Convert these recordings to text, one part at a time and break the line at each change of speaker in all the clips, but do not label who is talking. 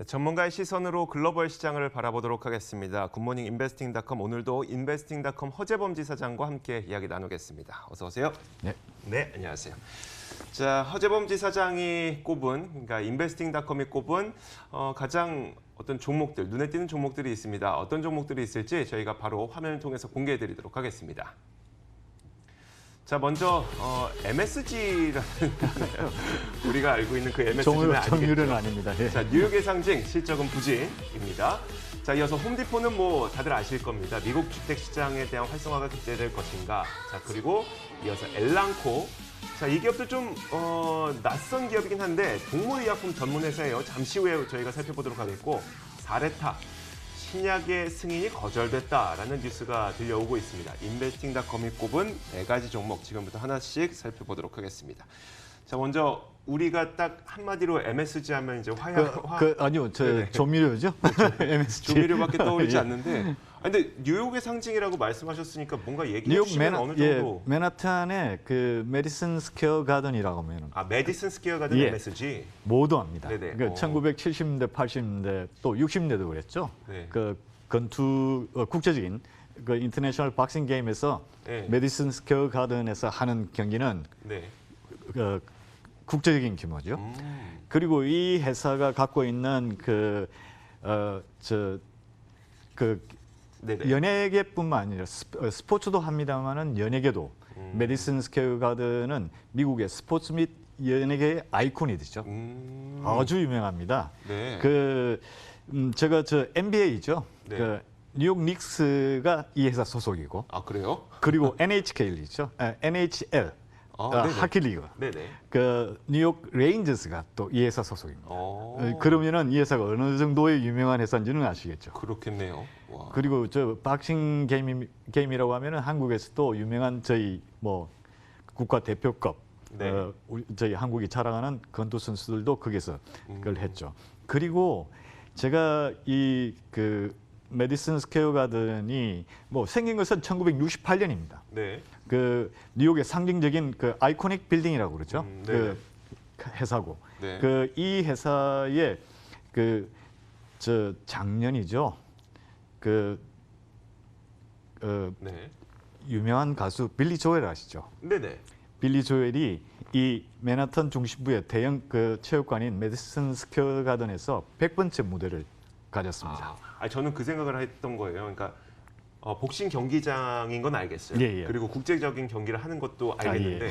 전문가의 시선으로 글로벌 시장을 바라보도록 하겠습니다. 굿모닝 인베스팅닷컴 오늘도 인베스팅닷컴 허재범 지사장과 함께 이야기 나누겠습니다. 어서 오세요.
네.
네, 안녕하세요. 자, 허재범 지사장이 꼽은, 그러니까 인베스팅닷컴이 꼽은 가장 어떤 종목들, 눈에 띄는 종목들이 있습니다. 어떤 종목들이 있을지 저희가 바로 화면을 통해서 공개해드리도록 하겠습니다. 자, 먼저 MSG라는 우리가 알고 있는 그 MSG는 아니겠죠.
정률은 아닙니다. 예.
자, 뉴욕의 상징, 실적은 부진입니다. 자, 이어서 홈디포는 뭐 다들 아실 겁니다. 미국 주택 시장에 대한 활성화가 기대될 것인가. 자, 그리고 이어서 엘랑코. 자, 이 기업도 좀 낯선 기업이긴 한데 동물의약품 전문 회사예요. 잠시 후에 저희가 살펴보도록 하겠고, 사레타. 신약의 승인이 거절됐다라는 뉴스가 들려오고 있습니다. 인베스팅닷컴이 꼽은 4가지 종목 지금부터 하나씩 살펴보도록 하겠습니다. 자, 먼저 우리가 딱 한마디로 MSG 하면 이제
아니요, 조미료죠. MSG.
조미료밖에 떠오르지
예.
않는데. 근데 뉴욕의 상징이라고 말씀하셨으니까 뭔가 얘기해 주시면 어느 정도.
예, 맨하탄의 그 메디슨 스퀘어 가든이라고 하면
메디슨 스퀘어 가든
예.
MSG.
모두 합니다.
네네.
그 1970년대, 80년대 또 60년대도 그랬죠.
네.
그 건투 국제적인 그 인터내셔널 박싱 게임에서
네.
메디슨 스퀘어 가든에서 하는 경기는
네.
그 국제적인 규모죠. 그리고 이 회사가 갖고 있는
네네.
연예계뿐만 아니라 스포츠도 합니다만은 연예계도 메디슨 스퀘어 가든은 미국의 스포츠 및 연예계의 아이콘이 되죠. 아주 유명합니다.
네.
제가 NBA죠.
네.
그 뉴욕 닉스가 이 회사 소속이고.
아, 그래요?
그리고 NHK이죠. NHL.
네네.
하키리그.
네네.
그 뉴욕 레인저스가 또 이 회사 소속입니다. 그러면은 이 회사가 어느 정도의 유명한 회사인지는 아시겠죠.
그렇겠네요. 와.
그리고 저 박싱 게임이라고 하면은 한국에서도 유명한 저희 뭐 국가 대표급
네.
저희 한국이 자랑하는 건투 선수들도 거기서 그걸 했죠. 그리고 제가 이 메디슨 스퀘어 가든이 뭐 생긴 것은 1968년입니다.
네.
그 뉴욕의 상징적인 그 아이코닉 빌딩이라고 그러죠. 그 회사고.
네.
이 회사의 작년이죠.
네.
유명한 가수 빌리 조엘 아시죠?
네네.
빌리 조엘이 이 맨하탄 중심부의 대형 체육관인 메디슨 스퀘어 가든에서 100번째 무대를 가졌습니다.
저는 그 생각을 했던 거예요. 그러니까 복싱 경기장인 건 알겠어요.
예.
그리고 국제적인 경기를 하는 것도 알겠는데,
예.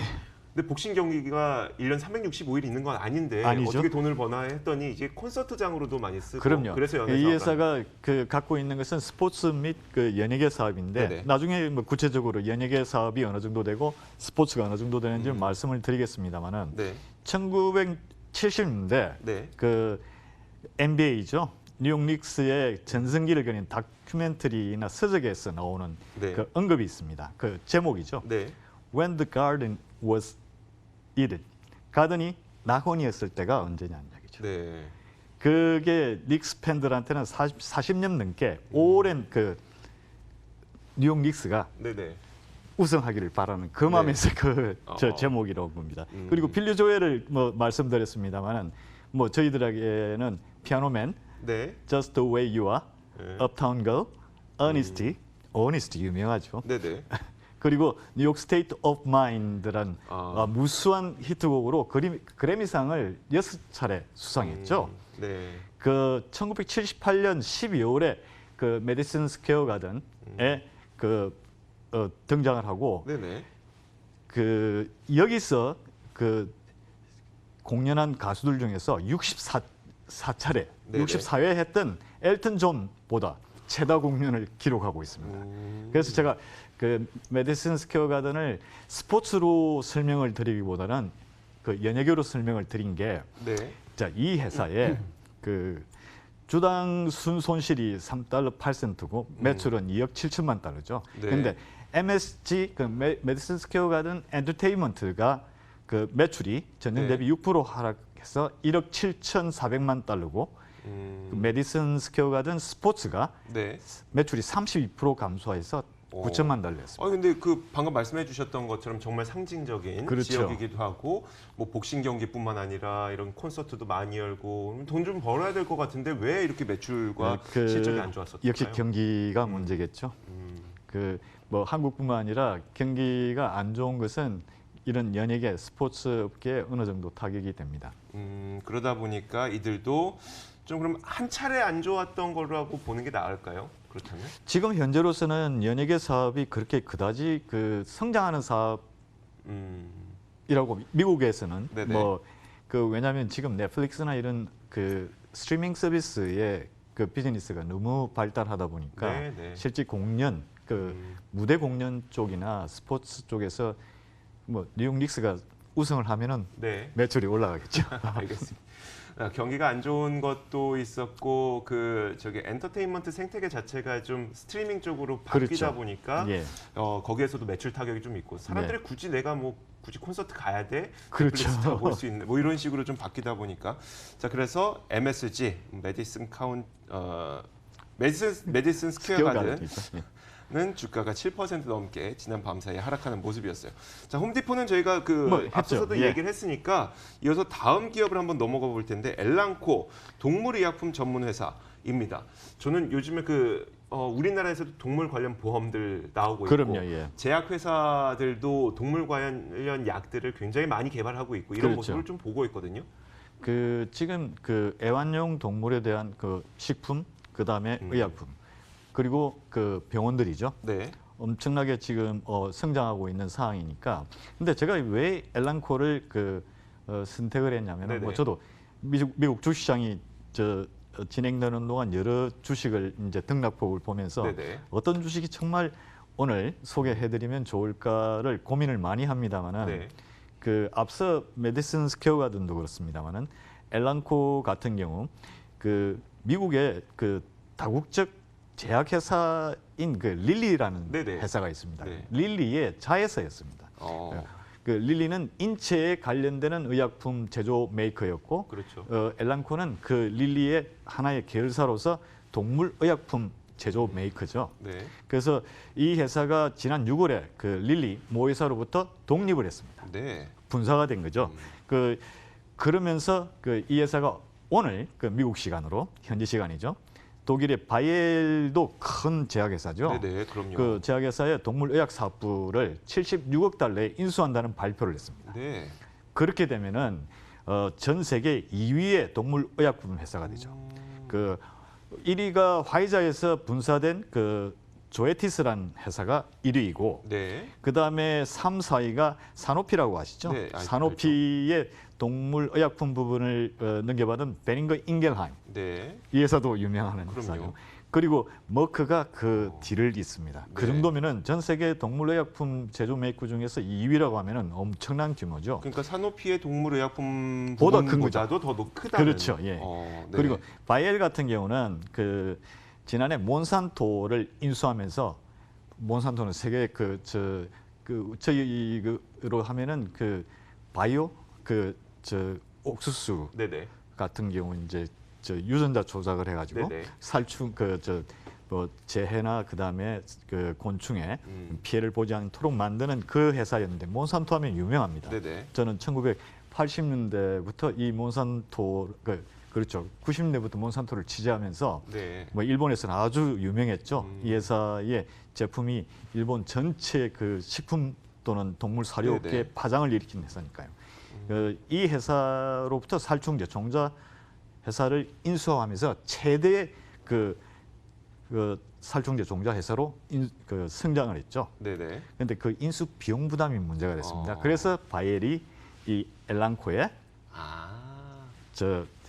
근데 복싱 경기가 1년 365일 있는 건 아닌데
아니죠.
어떻게 돈을 버나 했더니 이제 콘서트장으로도 많이 쓰고.
그럼요.
그래서
이 회사가 갖고 있는 것은 스포츠 및 연예계 사업인데
네네.
나중에 뭐 구체적으로 연예계 사업이 어느 정도 되고 스포츠가 어느 정도 되는지 말씀을 드리겠습니다만은
네.
1970년대
네.
NBA죠. 뉴욕 닉스의 전성기를 그린 다큐멘터리나 서적에서 나오는
네.
언급이 있습니다. 그 제목이죠.
네.
When the garden was Eden. 가든이 낙원이었을 때가 언제냐는 얘기죠.
네.
그게 닉스 팬들한테는 40년 넘게 오랜 뉴욕 닉스가
네네.
우승하기를 바라는 그 마음에서 저 제목이라고 봅니다. 그리고 빌리 조엘을 뭐 말씀드렸습니다만은 뭐 저희들에게는 피아노맨,
네.
Just the Way You Are, Uptown Girl, Honesty 유명하죠.
네네.
그리고 뉴욕 스테이트 오브 마인드란 무수한 히트곡으로 그래미상을 6차례 수상했죠.
네.
1978년 12월에 메디슨 스퀘어 가든에 등장을 하고
네네.
여기서 공연한 가수들 중에서 64차례,
네네.
64회 했던 엘튼 존보다 최다 공연을 기록하고 있습니다. 그래서 제가 메디슨 스퀘어 가든을 스포츠로 설명을 드리기보다는 연예계로 설명을 드린 게,
네.
자, 이 회사의 주당 순손실이 $3.8센트고 매출은 2억 7천만 달러죠.
네.
그런데 MSG 메디슨 스퀘어 가든 엔터테인먼트가 매출이 전년 대비 6% 하락해서 1억 7,400만 달러고 메디슨 스퀘어 가든 스포츠가
네.
매출이 32% 감소해서 9천만 달러였습니다.
근데 그 방금 말씀해 주셨던 것처럼 정말 상징적인
그렇죠.
지역이기도 하고 뭐 복싱 경기뿐만 아니라 이런 콘서트도 많이 열고 돈 좀 벌어야 될 것 같은데 왜 이렇게 매출과 실적이 안 좋았었을까요?
역시 경기가 문제겠죠. 그 뭐 한국뿐만 아니라 경기가 안 좋은 것은 이런 연예계 스포츠 업계에 어느 정도 타격이 됩니다.
그러다 보니까 이들도 좀 그럼 한 차례 안 좋았던 거라고 보는 게 나을까요? 그렇다면?
지금 현재로서는 연예계 사업이 그렇게 그다지 그 성장하는 사업이라고 미국에서는
네네.
뭐 그 왜냐하면 지금 넷플릭스나 이런 그 스트리밍 서비스의 그 비즈니스가 너무 발달하다 보니까
네네.
실제 공연 그 무대 공연 쪽이나 스포츠 쪽에서 뭐 뉴욕 닉스가 우승을 하면은
네.
매출이 올라가겠죠.
알겠습니다. 경기가 안 좋은 것도 있었고 그 저기 엔터테인먼트 생태계 자체가 좀 스트리밍 쪽으로 바뀌다
그렇죠.
보니까
예.
거기에서도 매출 타격이 좀 있고 사람들이
네.
굳이 내가 뭐 굳이 콘서트 가야 돼?
그렇죠.
넷플릭스 볼 수 있는 뭐 이런 식으로 좀 바뀌다 보니까 자 그래서 MSG 메디슨 스퀘어 가든
가든이죠. 예.
는 주가가 7% 넘게 지난 밤 사이에 하락하는 모습이었어요. 자, 홈디포는 저희가 그
뭐 했죠.
앞서서도
예.
얘기를 했으니까 이어서 다음 기업을 한번 넘어가 볼 텐데 엘랑코 동물의약품 전문 회사입니다. 저는 요즘에 우리나라에서도 동물 관련 보험들 나오고
그럼요,
있고
예.
제약 회사들도 동물 관련 약들을 굉장히 많이 개발하고 있고 이런
그렇죠.
모습을 좀 보고 있거든요.
그 지금 그 애완용 동물에 대한 그 식품, 그 다음에 의약품, 그리고 그 병원들이죠.
네.
엄청나게 지금 성장하고 있는 상황이니까. 근데 제가 왜 엘랑코를 선택을 했냐면
네네.
뭐 저도 미국 주식시장이 진행되는 동안 여러 주식을 이제 등락폭을 보면서
네네.
어떤 주식이 정말 오늘 소개해드리면 좋을까를 고민을 많이 합니다만은
네.
그 앞서 메디슨 스퀘어 가든도 그렇습니다만은 엘랑코 같은 경우 그 미국의 그 다국적 제약회사인 그 릴리라는
네네.
회사가 있습니다.
네.
릴리의 자회사였습니다. 그 릴리는 인체에 관련되는 의약품 제조 메이커였고,
그렇죠.
엘랑코는 그 릴리의 하나의 계열사로서 동물 의약품 제조 메이커죠.
네.
그래서 이 회사가 지난 6월에 그 릴리 모회사로부터 독립을 했습니다.
네.
분사가 된 거죠. 그러면서 이 회사가 오늘 미국 시간으로 현지 시간이죠. 독일의 바이엘도 큰 제약회사죠.
네네, 그럼요.
그 제약회사의 동물의학 사업부를 76억 달러에 인수한다는 발표를 했습니다.
네.
그렇게 되면은 전 세계 2위의 동물의약품 회사가 되죠. 그 1위가 화이자에서 분사된 그 조에티스라는 회사가 1위이고,
네.
그 다음에 3, 4위가 사노피라고 아시죠?
네,
사노피의 동물의약품 부분을 넘겨받은 베링거 인겔하임.
네.
이 회사도 유명한
그럼요.
회사죠. 그리고 머크가 그 뒤를 잇습니다. 그
네.
정도면은 전 세계 동물의약품 제조 메이커 중에서 2위라고 하면은 엄청난 규모죠.
그러니까 사노피의 동물의약품
보다 큰
부분보다도 더 크다는.
그렇죠. 예.
네.
그리고 바이엘 같은 경우는 그 지난해 몬산토를 인수하면서 몬산토는 세계 저희로 하면은 그 바이오 옥수수
네네.
같은 경우 이제 유전자 조작을 해가지고
네네.
살충 뭐 재해나 그다음에 그 곤충에 피해를 보지 않도록 만드는 그 회사였는데 몬산토 하면 유명합니다.
네네.
저는 1980년대부터 이 몬산토 그렇죠. 90년대부터 몬산토를 취재하면서
네.
뭐 일본에서는 아주 유명했죠. 이 회사의 제품이 일본 전체 그 식품 또는 동물 사료업계에
네네.
파장을 일으킨 회사니까요. 이 회사로부터 살충제 종자 회사를 인수하면서 최대의 그 살충제 종자 회사로 성장을 했죠.
네네.
그런데 그 인수 비용 부담이 문제가 됐습니다. 그래서 바이엘이 이 엘랑코에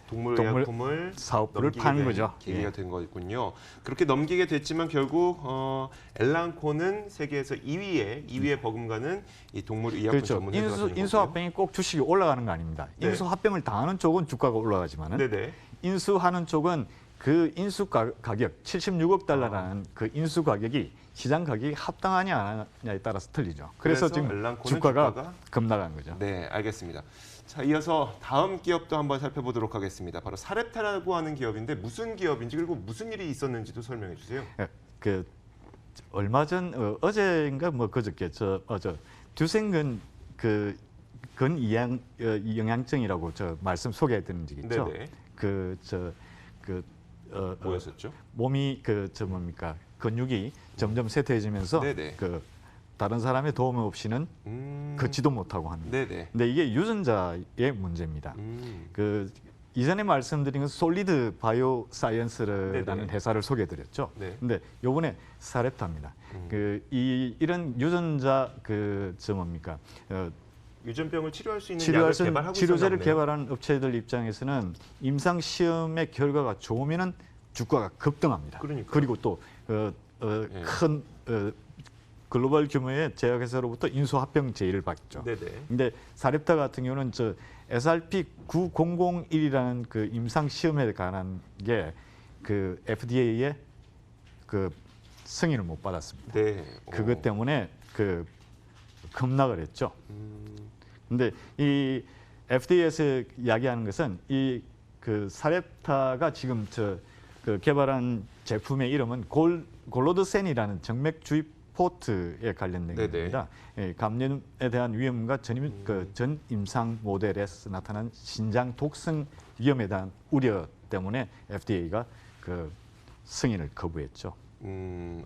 동물의약품을
사업부를 파는 거죠.
계기가
예.
된 거군요. 그렇게 넘기게 됐지만 결국 엘랑코는 세계에서 2위에 버금가는 이 동물의약품
그렇죠.
전문 회사가 되는
인수 합병이 꼭 주식이 올라가는 거 아닙니다.
네.
인수 합병을 당하는 쪽은 주가가 올라가지만은
네네.
인수하는 쪽은 그 인수 가격 76억 달러라는 그 인수 가격이 시장 가격이 합당하냐 안 하냐에 따라서 틀리죠. 그래서 지금
엘랑코는
주가가 급락한 거죠.
네, 알겠습니다. 자, 이어서 다음 기업도 한번 살펴보도록 하겠습니다. 바로 사렙타라고 하는 기업인데 무슨 기업인지 그리고 무슨 일이 있었는지도 설명해 주세요.
그 얼마 전 어제인가 뭐 그저께 저 듀생근 근 영양증이라고 저 말씀 소개해드린 적 있죠.
네네. 뭐였었죠?
몸이 뭡니까 근육이 점점 쇠퇴해지면서
네네.
다른 사람의 도움 없이는 걷지도 못하고 하는.
네네.
근데 이게 유전자의 문제입니다. 이전에 말씀드린 건 솔리드 바이오 사이언스라는
네네.
회사를 소개해드렸죠.
네.
근데 요번에 사렙타입니다. 이런 유전자 뭡니까
유전병을 치료할 수 있는
치료할
약을
수 있는
개발하고
치료제를
있었나 보네요.
개발한 업체들 입장에서는 임상 시험의 결과가 좋으면은 주가가 급등합니다.
그러니까요.
그리고 또 큰 글로벌 규모의 제약회사로부터 인수합병 제의를 받죠.
네네.
근데 사렙타 같은 경우는 SRP 9001이라는 임상 시험에 관한 게 FDA의 승인을 못 받았습니다.
네.
그것 때문에 급락을 했죠. 근데 이 FDA에서 이야기하는 것은 사렙타가 지금 개발한 제품의 이름은 골로드센이라는 정맥주입 포트에 관련된
네네.
겁니다. 감염에 대한 위험과 전 임상 모델에서 나타난 신장 독성 위험에 대한 우려 때문에 FDA가 승인을 거부했죠.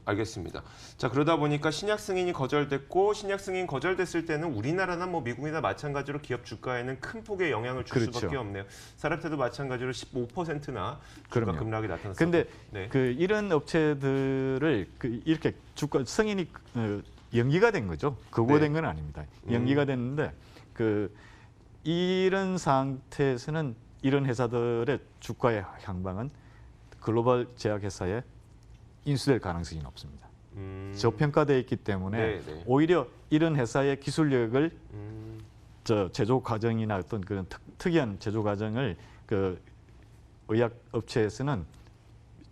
알겠습니다. 자, 그러다 보니까 신약 승인이 거절됐고 신약 승인 거절됐을 때는 우리나라나 뭐 미국이나 마찬가지로 기업 주가에는 큰 폭의 영향을 줄
그렇죠.
수밖에 없네요. 사렙타도 마찬가지로 15%나 주가
그럼요.
급락이 나타났습니다.
근데
네.
이런 업체들을 이렇게 주가 승인이 연기가 된 거죠. 거부된 건 아닙니다. 연기가 됐는데 이런 상태에서는 이런 회사들의 주가의 향방은 글로벌 제약회사에 인수될 가능성이 높습니다. 저평가되어 있기 때문에
네.
오히려 이런 회사의 기술력을 제조 과정이나 어떤 그런 특이한 제조 과정을 의약 업체에서는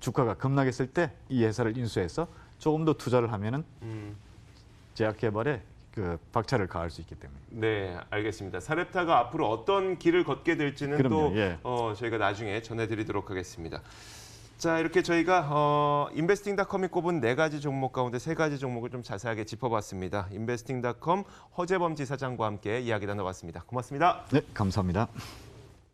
주가가 급락했을 때 이 회사를 인수해서 조금 더 투자를 하면은 제약 개발에 박차를 가할 수 있기 때문에.
네, 알겠습니다. 사렙타가 앞으로 어떤 길을 걷게 될지는
그럼요,
또
예.
저희가 나중에 전해드리도록 하겠습니다. 자, 이렇게 저희가 인베스팅닷컴이 꼽은 4가지 종목 가운데 3가지 종목을 좀 자세하게 짚어봤습니다. 인베스팅닷컴 허재범 지사장과 함께 이야기 나눠봤습니다. 고맙습니다.
네, 감사합니다.